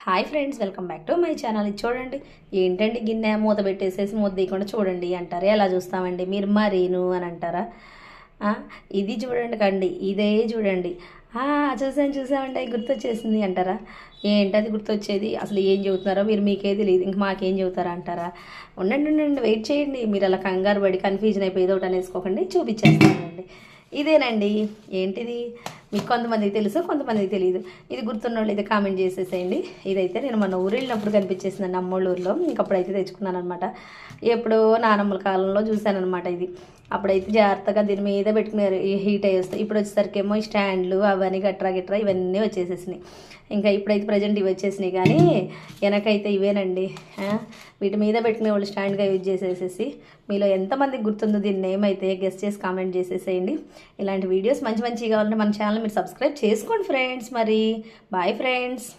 Hi friends, welcome back to my channel. ఇది చూడండి, ఏంటండి గిన్నె మూత పెట్టేసేసి మూత తీయకుండా చూడండి అంటారు. ఎలా చూస్తామండి మీరు మరీను అని అంటారా? ఇది చూడండి కండి, ఇదే చూడండి. చూసామండి, గుర్తొచ్చేసింది అంటారా? ఏంటది గుర్తొచ్చేది? అసలు ఏం చెబుతున్నారో మీరు, మీకే తెలియదు, ఇంక మాకేం చెబుతారా అంటారా? ఉండండి, వెయిట్ చేయండి. మీరు అలా కంగారు పడి కన్ఫ్యూజన్ అయిపోయి ఏదో ఒకటి అనేసుకోకండి, చూపించేస్తానండి. ఇదేనండి. ఏంటిది? మీకు కొంతమందికి తెలుసు, కొంతమందికి తెలియదు. ఇది గుర్తున్న వాళ్ళు అయితే కామెంట్ చేసేసేయండి. ఇదైతే నేను మన ఊరు వెళ్ళినప్పుడు కనిపించేసిందండి, అమ్మోళ్ళ ఊరిలో. ఇంకప్పుడైతే తెచ్చుకున్నాను అనమాట. ఎప్పుడో నానమ్మల కాలంలో చూశానమాట ఇది. అప్పుడైతే జాగ్రత్తగా దీని మీద పెట్టుకున్నారు, హీట్ అయ్యి వస్తాయి. ఇప్పుడు వచ్చేసరికి ఏమో స్టాండ్లు అవన్నీ గట్రా ఇవన్నీ వచ్చేసేసినాయి. ఇంకా ఇప్పుడైతే ప్రజెంట్ ఇవి వచ్చేసినాయి, కానీ వెనకైతే ఇవేనండి. వీటి మీద పెట్టుకునే వాళ్ళు స్టాండ్గా యూజ్ చేసేసేసి. మీలో ఎంతమందికి గుర్తుందో దీన్ని నేమ్ అయితే గెస్ట్ చేసి కామెంట్ చేసేసేయండి. ఇలాంటి వీడియోస్ మంచిగా కావాలంటే మన ఛానల్ మీరు సబ్స్క్రైబ్ చేసుకోండి ఫ్రెండ్స్. మరి బాయ్ ఫ్రెండ్స్.